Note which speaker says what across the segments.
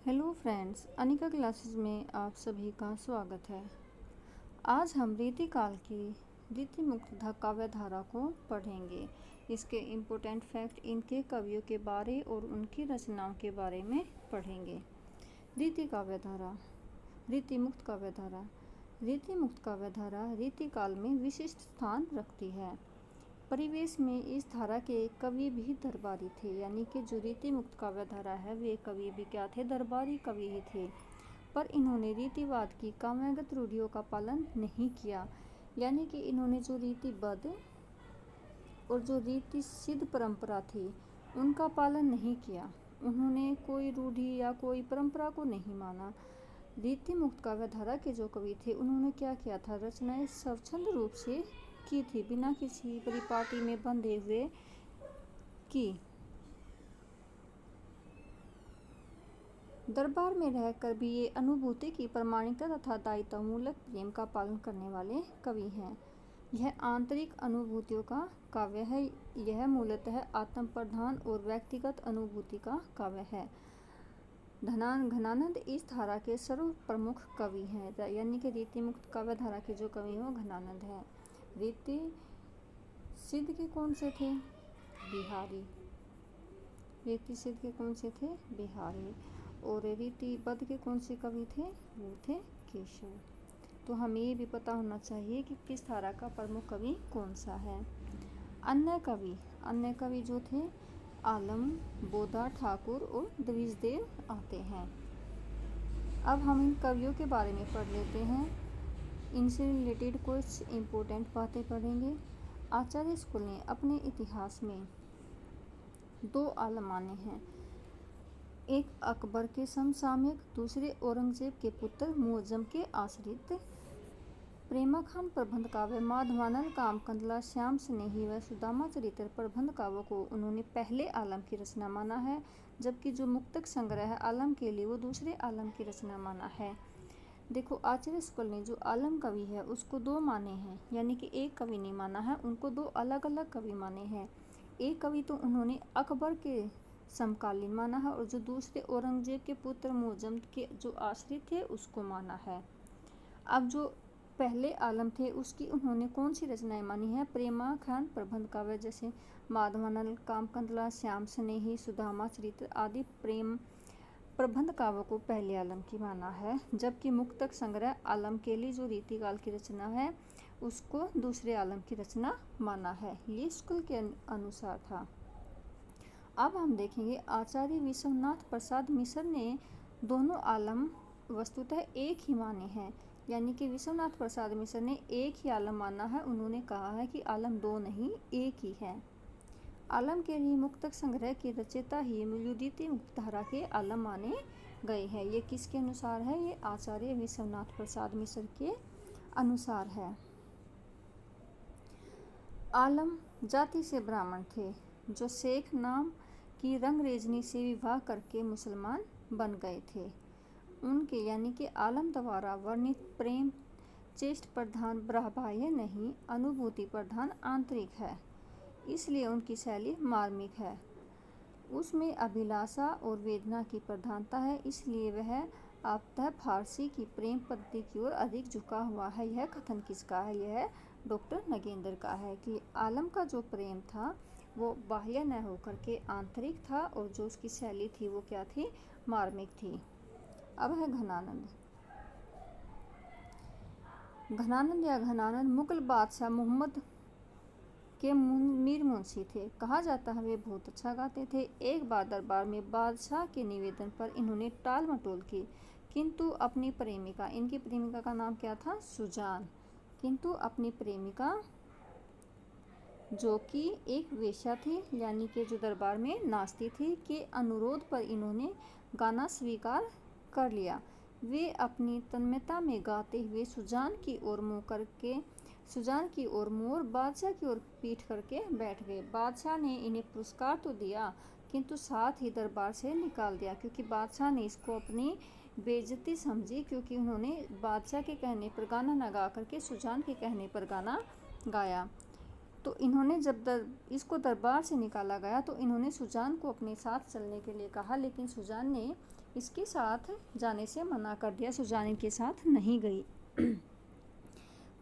Speaker 1: Hello friends, Anika classes में आप सभी का स्वागत है। आज हम रीतिकाल की रीतिमुक्त काव्यधारा को पढ़ेंगे। इसके इम्पोर्टेंट फैक्ट, इनके कवियों के बारे और उनकी रचनाओं के बारे में पढ़ेंगे। रीति काव्यधारा, रीतिमुक्त काव्यधारा। रीतिमुक्त काव्यधारा रीतिकाल में विशिष्ट स्थान रखती है। परिवेश में इस धारा के कवि भी दरबारी थे, यानी कि जो रीति मुक्त काव्यधारा है वे कवि भी क्या थे, दरबारी कवि ही थे। पर इन्होंने रीतिवाद की काव्यगत रूढ़ियों का पालन नहीं किया, यानी कि इन्होंने जो रीतिबद्ध और जो रीति सिद्ध परंपरा थी उनका पालन नहीं किया। उन्होंने कोई रूढ़ि या कोई परंपरा को नहीं माना। रीति मुक्त काव्यधारा के जो कवि थे उन्होंने क्या किया था, रचनाएं स्वच्छंद रूप से की थी, बिना किसी परिपाटी में बंधे हुए की। दरबार में रहकर भी ये अनुभूति की प्रामाणिकता तथा दायित्वमूलक प्रेम का पालन करने वाले कवि हैं। यह आंतरिक अनुभूतियों का काव्य है। यह मूलतः आत्म प्रधान और व्यक्तिगत अनुभूति का काव्य है। घनानंद इस धारा के सर्व प्रमुख कवि हैं, यानी कि रीति मुक्त काव्य धारा के जो कवि हैं वो घनानंद हैं। रीति सिद्ध के कौन से थे? बिहारी। रीति सिद्ध के कौन से थे? बिहारी। और रीतिबद्ध के कौन से कवि थे? वो थे केशव। तो हमें ये भी पता होना चाहिए कि किस धारा का प्रमुख कवि कौन सा है। अन्य कवि जो थे आलम, बोधा, ठाकुर और द्विजदेव आते हैं। अब हम इन कवियों के बारे में पढ़ लेते हैं। इनसे रिलेटेड कुछ इम्पोर्टेंट बातें पढ़ेंगे। आचार्य शुक्ल ने अपने इतिहास में दो आलम माने हैं। एक अकबर के समसामयिक, दूसरे औरंगजेब के पुत्र मुअज्जम के आश्रित। प्रेमाखान प्रबंध काव्य, माधवानल, कामकंदला, श्याम स्नेही व सुदामा चरित्र प्रबंध काव्यों को उन्होंने पहले आलम की रचना माना है, जबकि जो मुक्तक संग्रह है आलम के लिए वो दूसरे आलम की रचना माना है। देखो, आचार्य शुक्ल ने जो आलम कवि है उसको दो माने हैं, यानी कि एक कवि नहीं माना है, उनको दो अलग अलग कवि माने हैं। एक कवि तो उन्होंने अकबर के समकालीन माना है और जो दूसरे औरंगजेब के पुत्र मुअज्जम के जो आश्रित थे उसको माना है। अब जो पहले आलम थे उसकी उन्होंने कौन सी रचनाएं मानी है? प्रेमाखान प्रबंध काव्य, जैसे माधवानल, कामकंदला, श्याम स्नेही, सुदामा चरित्र आदि प्रेम प्रबंध काव्यों को पहले आलम की माना है, जबकि मुक्तक संग्रह आलम के लिए जो रीतिकाल की रचना है उसको दूसरे आलम की रचना माना है। ये शुक्ल के अनुसार था। अब हम देखेंगे आचार्य विश्वनाथ प्रसाद मिश्र ने दोनों आलम वस्तुतः एक ही माने हैं, यानी कि विश्वनाथ प्रसाद मिश्र ने एक ही आलम माना है। उन्होंने कहा है कि आलम दो नहीं एक ही है। आलम के लिए मुक्तक संग्रह की रचयिता ही रीति मुक्त धारा के आलम माने गए हैं। ये किसके अनुसार है? ये आचार्य विश्वनाथ प्रसाद मिश्र के अनुसार है। आलम जाति से ब्राह्मण थे, जो शेख नाम की रंगरेजनी से विवाह करके मुसलमान बन गए थे। उनके यानी कि आलम द्वारा वर्णित प्रेम चेष्ट प्रधान बाह्य नहीं, अनुभूति प्रधान आंतरिक है, इसलिए उनकी शैली मार्मिक है। उसमें अभिलाषा और वेदना की प्रधानता है, इसलिए वह आपतः फारसी की प्रेम पद्धति की ओर अधिक झुका हुआ है। यह कथन किसका है? यह डॉक्टर नगेंद्र का है कि आलम का जो प्रेम था वो बाह्य न होकर के आंतरिक था और जो उसकी शैली थी वो क्या थी? मार्मिक थी। अब है घनानंद। घनानंद मुगल बादशाह मोहम्मद के मीर मुंशी थे। कहा जाता है वे बहुत अच्छा गाते थे। एक बार दरबार में बादशाह के निवेदन पर इन्होंने टाल मटोल की, किंतु अपनी प्रेमिका, इनकी प्रेमिका का नाम क्या था? सुजान। किंतु अपनी प्रेमिका जो कि एक वेश्या थी, यानी कि जो दरबार में नाचती थी, के अनुरोध पर इन्होंने गाना स्वीकार कर लिया। वे अपनी तन्मयता में गाते हुए सुजान की ओर मुँह और बादशाह की ओर पीठ करके बैठ गए। बादशाह ने इन्हें पुरस्कार तो दिया किंतु साथ ही दरबार से निकाल दिया, क्योंकि बादशाह ने इसको अपनी बेइज्जती समझी, क्योंकि उन्होंने बादशाह के कहने पर गाना न गा करके सुजान के कहने पर गाना गाया। तो इन्होंने इसको दरबार से निकाला गया तो इन्होंने सुजान को अपने साथ चलने के लिए कहा, लेकिन सुजान ने इसके साथ जाने से मना कर दिया। सुजान इनके साथ नहीं गई।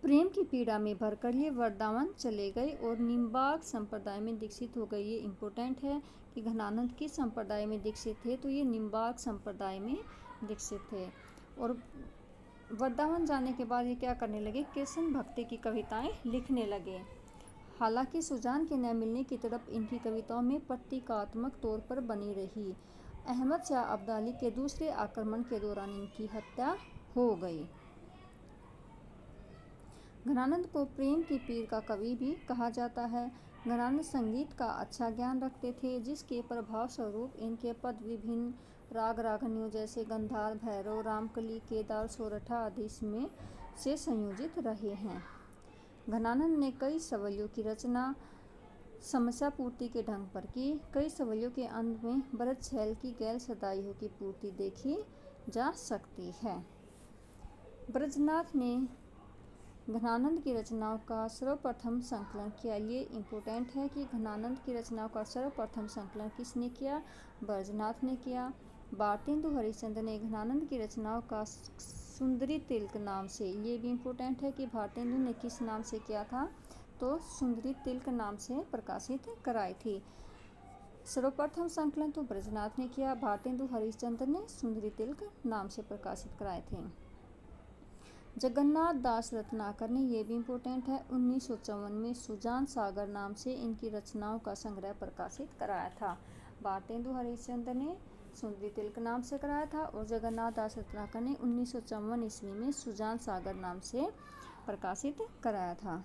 Speaker 1: प्रेम की पीड़ा में भरकर ये वृंदावन चले गए और निम्बार्क संप्रदाय में दीक्षित हो गए। ये इम्पोर्टेंट है कि घनानंद किस संप्रदाय में दीक्षित थे, तो ये निम्बार्क संप्रदाय में दीक्षित थे। और वृंदावन जाने के बाद ये क्या करने लगे, कृष्ण भक्ति की कविताएं लिखने लगे। हालांकि सुजान के न मिलने की तड़प इनकी कविताओं में प्रतीकात्मक तौर पर बनी रही। अहमद शाह अब्दाली के दूसरे आक्रमण के दौरान इनकी हत्या हो गई। घनानंद को प्रेम की पीर का कवि भी कहा जाता है। घनानंद संगीत का अच्छा ज्ञान रखते थे, जिसके प्रभाव स्वरूप इनके पद विभिन्न राग रागनियों जैसे गंधार, भैरव, रामकली, केदार, सोरठा आदि में से संयोजित रहे हैं। घनानंद ने कई सवैयों की रचना समस्या पूर्ति के ढंग पर की। कई सवैयों के अंत में भरत शैल की गैर सदाइयों की पूर्ति देखी जा सकती है। ब्रजनाथ ने घनानंद की रचनाओं का सर्वप्रथम संकलन किया। ये इम्पोर्टेंट है कि घनानंद की रचनाओं का सर्वप्रथम संकलन किसने किया, ब्रजनाथ ने किया। भारतेंदु हरिश्चंद्र ने घनानंद की रचनाओं का सुंदरी तिलक नाम से, ये भी इम्पोर्टेंट है कि भारतेंदु ने किस नाम से किया था, तो सुंदरी तिलक नाम से प्रकाशित कराई थी। सर्वप्रथम संकलन तो ब्रजनाथ ने किया, भारतेंदु हरिश्चंद्र ने सुंदरी तिलक नाम से प्रकाशित कराए थे। जगन्नाथ दास रत्नाकर ने, ये भी इम्पोर्टेंट है, 1954 में सुजान सागर नाम से इनकी रचनाओं का संग्रह प्रकाशित कराया था। भारतेंदु हरिश्चंद्र ने सुंदरी तिलक नाम से कराया था और जगन्नाथ दास रत्नाकर ने 1954 ईस्वी में सुजान सागर नाम से प्रकाशित कराया था।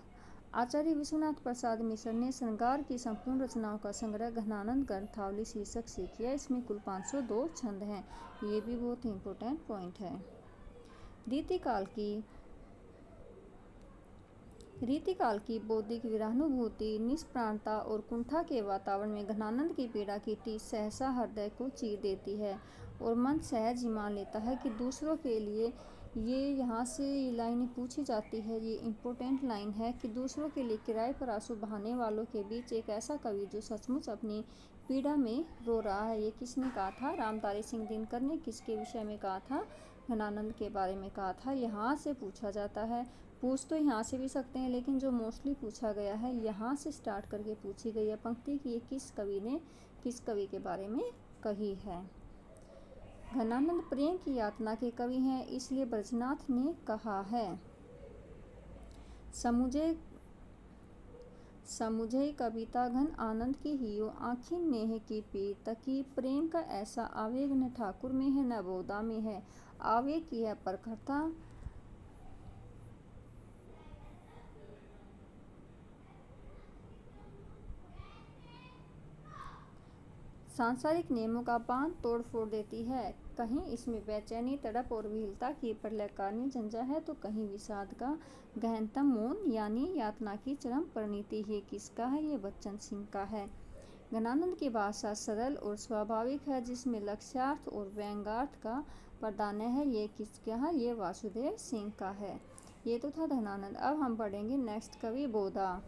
Speaker 1: आचार्य विश्वनाथ प्रसाद मिश्र ने श्रृंगार की संपूर्ण रचनाओं का संग्रह घनानंद ग्रंथावली शीर्षक से किया। इसमें कुल 502 छंद हैं। ये भी बहुत ही इम्पोर्टेंट पॉइंट है। रीतिकाल की बौद्धिक विरहानुभूति, निष्प्राणता और कुंठा के वातावरण में घनानंद की पीड़ा की टीस सहसा हृदय को चीर देती है और मन सहज ही मान लेता है कि दूसरों के लिए, ये यहाँ से ये लाइन पूछी जाती है, ये इम्पोर्टेंट लाइन है कि दूसरों के लिए किराए पर आंसू बहाने वालों के बीच एक ऐसा कवि जो सचमुच अपनी पीड़ा में रो रहा है। ये किसने कहा था, रामधारी सिंह दिनकर ने। किसके विषय में कहा था, घनानंद के बारे में कहा था। यहाँ से पूछा जाता है, पूछ तो यहाँ से भी सकते हैं, लेकिन जो मोस्टली पूछा गया है यहाँ से स्टार्ट करके पूछी गई है पंक्ति कि ये किस कवि ने किस कवि के बारे में कही है। घनानंद प्रेम की यातना के कवि हैं, इसलिए ब्रजनाथ ने कहा है, समुझे कविता घन आनंद की हियो, आँखिन नेह की पीर तकी। प्रेम का ऐसा आवेग न ठाकुर में है न बोधा में है, आवेग की है प्रखरता, सांसारिक नियमों का बांध तोड़ फोड़ देती है। कहीं इसमें बेचैनी, तड़प और विहलता की प्रलयकारिणी झंझा है, तो कहीं विषाद का गहनतम मौन यानी यातना की चरम परिणति। ये किसका है, ये बच्चन सिंह का है। घनानंद की भाषा सरल और स्वाभाविक है, जिसमें लक्ष्यार्थ और व्यंग्यार्थ का प्राधान्य है। ये किसका है, ये वासुदेव सिंह का है। ये तो था घनानंद। अब हम पढ़ेंगे नेक्स्ट कवि बोधा।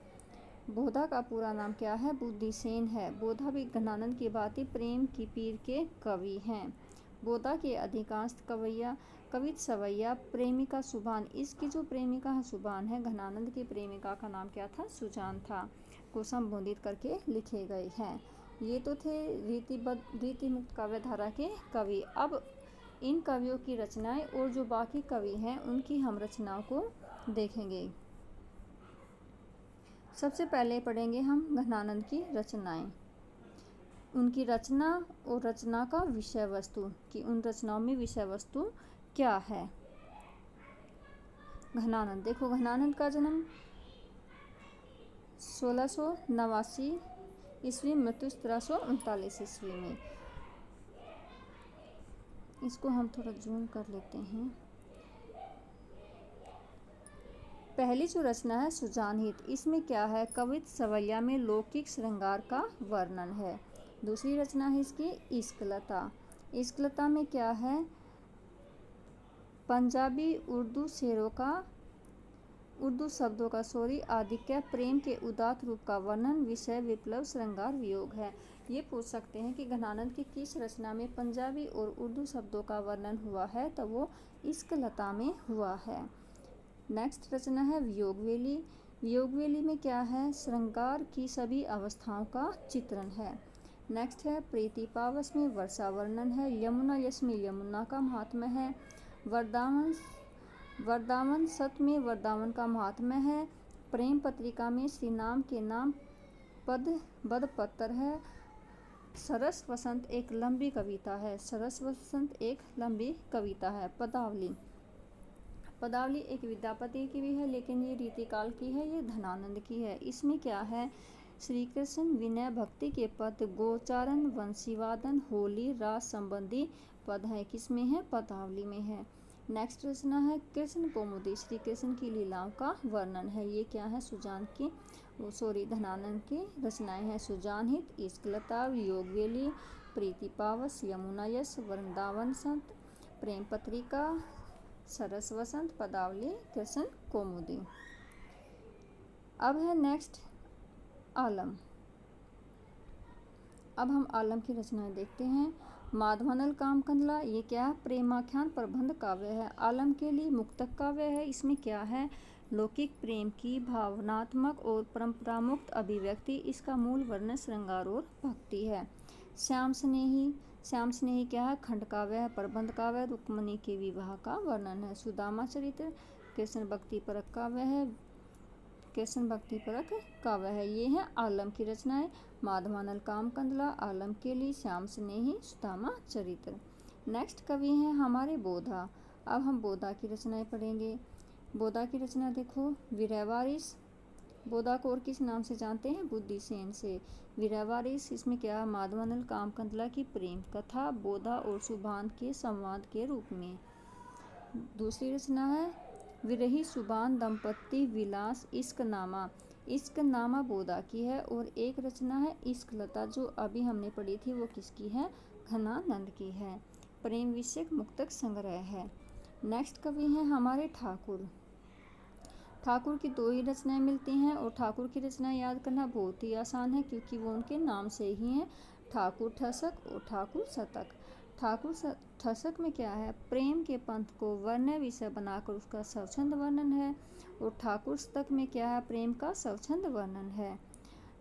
Speaker 1: बोधा का पूरा नाम क्या है, बुद्धिसेन है। बोधा भी घनानंद की भांति प्रेम की पीर के कवि हैं। बोधा के अधिकांश कवित सवैया प्रेमिका सुभान, इसकी जो प्रेमिका है सुभान है, घनानंद की प्रेमिका का नाम क्या था, सुजान था, को संबोधित करके लिखे गए हैं। ये तो थे रीतिमुक्त काव्य धारा के कवि। अब इन कवियों की रचनाएं और जो बाकी कवि हैं उनकी हम रचनाओं को देखेंगे। सबसे पहले पढ़ेंगे हम घनानंद की रचनाएं, उनकी रचना और रचना का विषय वस्तु, कि उन रचनाओं में विषय वस्तु क्या है। घनानंद, देखो घनानंद का जन्म 1689 ईस्वी, मृत्यु 1739 ईस्वी में। इसको हम थोड़ा जूम कर लेते हैं। पहली जो रचना है सुजानहित, इसमें क्या है, कवित सवैया में लौकिक श्रृंगार का वर्णन है। दूसरी रचना है इसकी इश्कलता। इश्कलता में क्या है, पंजाबी उर्दू शेरों का उर्दू शब्दों का शौर्य आधिक्य, प्रेम के उदात्त रूप का वर्णन, विषय विप्लव, श्रृंगार, वियोग है। ये पूछ सकते हैं कि घनानंद की किस रचना में पंजाबी और उर्दू शब्दों का वर्णन हुआ है, तो वो इश्क लता में हुआ है। नेक्स्ट रचना है वियोग वेली। वियोग वेली में क्या है, श्रृंगार की सभी अवस्थाओं का चित्रण है। नेक्स्ट है प्रीति पावस में वर्षा वर्णन है। यमुना यश में यमुना का महात्म्य है। वृंदावन सत में वृंदावन का महात्म्य है। प्रेम पत्रिका में श्री नाम के नाम बद पत्र है। सरस वसंत एक लंबी कविता है। सरस वसंत एक लंबी कविता है। पदावली एक विद्यापति की भी है, लेकिन ये रीतिकाल की है, ये धनानंद की है। इसमें क्या है, श्री कृष्ण विनय भक्ति के पद, गोचारण, वंशीवादन, होली, रास संबंधी पद है। किसमें है, पदावली में है। नेक्स्ट रचना है कृष्ण कौमुदी। श्री कृष्ण की लीलाओं का वर्णन है। ये क्या है, धनानंद की रचनाएं हैं। सुजान हित, इश्क लता, वियोग वेली, प्रीति पावस, यमुना यश, वृंदावन संत, प्रेम पत्रिका, सरस वसंत, पदावली, कृष्ण कौमुदी। अब है नेक्स्ट आलम। अब हम आलम की रचनाएं देखते हैं। माधवानल कामकंदला, ये क्या है, प्रेमाख्यान प्रबंध काव्य है। आलम के लिए मुक्तक काव्य है। इसमें क्या है, लौकिक प्रेम की भावनात्मक और परंपरामुक्त अभिव्यक्ति। इसका मूल वर्णन श्रृंगार और भक्ति है। श्याम स्नेही क्या है, खंड काव्य है, प्रबंध काव्य, रुक्मणी के विवाह का वर्णन है। सुदामा चरित्र कृष्ण भक्ति परक काव्य है। ये है आलम की रचनाएं। माधवानल कामकंदला, आलम के लिए, श्याम स्नेही, सुदामा चरित्र। नेक्स्ट कवि हैं हमारे बोधा। अब हम बोधा की रचनाएं पढ़ेंगे। बोधा की रचना देखो, विरहवारिस। बोधा को और किस नाम से जानते हैं, बुद्धिसेन से। विरहवारिस, इसमें क्या, माधवानल कामकंदला की प्रेम कथा, बोधा और सुभान के संवाद के रूप में। दूसरी रचना है विरही सुभान दंपत्ति विलास इश्क नामा बोधा की है। और एक रचना है इश्क लता, जो अभी हमने पढ़ी थी, वो किसकी है, घनानंद की है। प्रेम विषयक मुक्तक संग्रह है। नेक्स्ट कवि हैं हमारे ठाकुर। ठाकुर की दो ही रचनाएं मिलती हैं, और ठाकुर की रचनाएं याद करना बहुत ही आसान है, क्योंकि वो उनके नाम से ही हैं, ठाकुर ठसक और ठाकुर शतक। ठाकुर ठसक में क्या है, प्रेम के पंथ को वर्ण विषय बनाकर उसका स्वच्छंद वर्णन है। और ठाकुर शतक में क्या है, प्रेम का स्वच्छंद वर्णन है।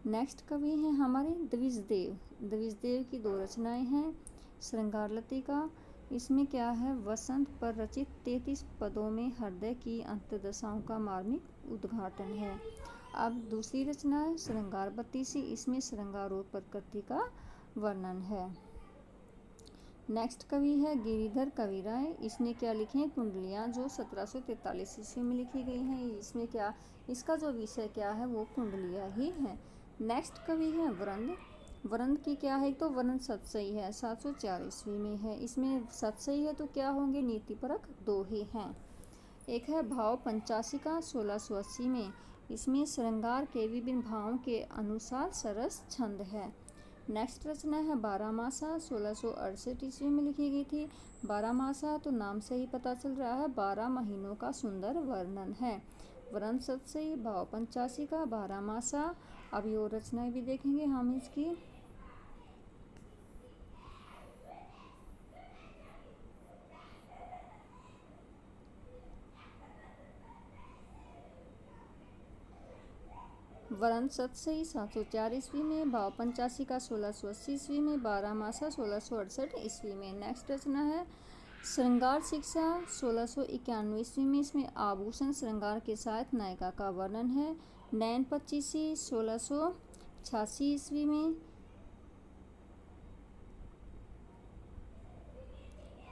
Speaker 1: नेक्स्ट कवि हैं हमारे द्विजदेव की दो रचनाएं हैं। श्रृंगार लतिका, इसमें क्या है, वसंत पर रचित 33 पदों में हृदय की अंतर्दशाओं का मार्मिक उद्घाटन है। अब दूसरी रचना है श्रृंगार बत्तीसी, इसमें श्रृंगार और प्रकृति का वर्णन है। नेक्स्ट कवि है गिरिधर कविराय। इसने क्या लिखे हैं, कुंडलियाँ, जो 1743 ईस्वी में लिखी गई हैं। इसमें क्या, इसका जो विषय क्या है, वो कुंडलियाँ ही है। नेक्स्ट कवि है वृंद की क्या है, तो वृंद सतसई है, 704 ईस्वी में है। इसमें सतसई है तो क्या होंगे, नीतिपरक दो ही हैं। एक है भाव पंचाशिका 1680 में। इसमें श्रृंगार के विभिन्न भावों के अनुसार सरस छंद है। नेक्स्ट रचना है बारहमासा, 1668 ईस्वी में लिखी गई थी। बारहमासा तो नाम से ही पता चल रहा है, 12 महीनों का सुंदर वर्णन है। वृंद सतसई, भाव पंचाशिका, बारहमासा। अभी और रचनाएं भी देखेंगे हम इसकी। वृंद सतसई 704 ईस्वी में, भाव पंचाशिका 1680 ईस्वी में, बारहमासा 1668 ईस्वी में। नेक्स्ट रचना है श्रृंगार शिक्षा 1691 ईस्वी में। इसमें आभूषण श्रृंगार के साथ नायिका का वर्णन है। नैन पच्चीसी 1686 ईस्वी में।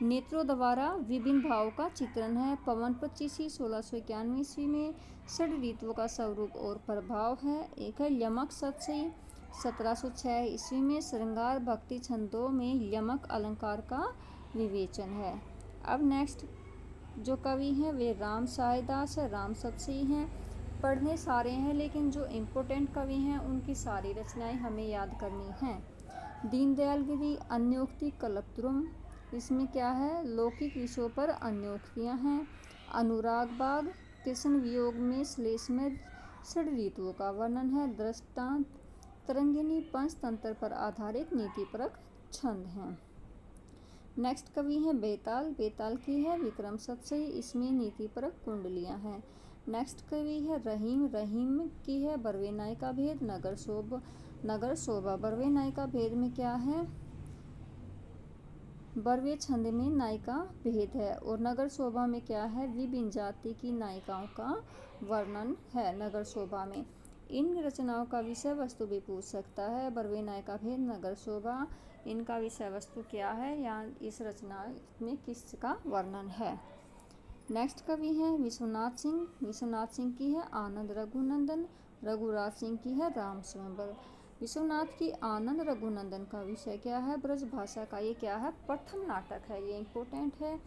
Speaker 1: नेत्रों द्वारा विभिन्न भावों का चित्रण है। पवन पच्चीसी 1691 ईस्वी में। षड ऋतुओं का स्वरूप और प्रभाव है। एक है यमक सतसई 1706 ईस्वी में। श्रृंगार भक्ति छंदों में यमक अलंकार का विवेचन है। अब नेक्स्ट जो कवि हैं वे राम सायदास है, राम सतसई हैं। पढ़ने सारे हैं, लेकिन जो इम्पोर्टेंट कवि हैं उनकी सारी रचनाएं हमें याद करनी हैं। दीनदयाल गिरी अन्योक्ति कल्पद्रुम, इसमें क्या है, लौकिक विषयों पर अन्योक्तियाँ हैं। अनुराग बाग कृष्ण वियोग में श्लेष में षड ऋतुओं का वर्णन है। दृष्टांत तरंगिणी पंचतंत्र पर आधारित नीतिपरक छंद हैं। नेक्स्ट कवि हैं बेताल। बेताल की है विक्रम सतसई, इसमें नीतिपरक कुंडलियां हैं। नेक्स्ट कवि है रहीम। रहीम की है बरवे नाय का भेद, नगर शोभा। बरवे नाय का भेद में क्या है? बरवे छंद में नाय का भेद है। और नगर शोभा में क्या है? विभिन्न जाति की नायिकाओं का वर्णन है नगर शोभा में। इन रचनाओं का विषय वस्तु भी पूछ सकता है। बरवे नाय का भेद, नगर शोभा, इनका विषय वस्तु क्या है या इस रचना में किसका वर्णन है? नेक्स्ट कवि हैं विश्वनाथ सिंह। विश्वनाथ सिंह की है आनंद रघुनंदन। रघुराज सिंह की है राम स्वयंवर। विश्वनाथ की आनंद रघुनंदन का विषय क्या है? ब्रज भाषा का। ये क्या है? प्रथम नाटक है, ये इम्पोर्टेंट है।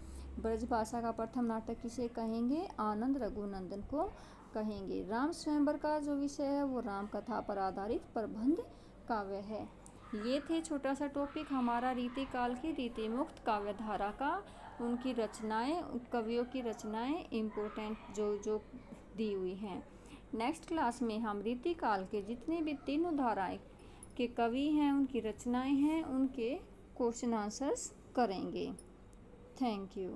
Speaker 1: ब्रज भाषा का प्रथम नाटक किसे कहेंगे? आनंद रघुनंदन को कहेंगे। राम स्वयंवर का जो विषय है वो राम कथा पर आधारित प्रबंध काव्य है। ये थे छोटा सा टॉपिक हमारा रीति काल की रीति मुक्त काव्य धारा का, उनकी रचनाएं, कवियों की रचनाएं इम्पोर्टेंट जो दी हुई हैं। नेक्स्ट क्लास में हम रीति काल के जितने भी तीनों धाराएं के कवि हैं, उनकी रचनाएं हैं, उनके क्वेश्चन आंसर्स करेंगे। Thank you.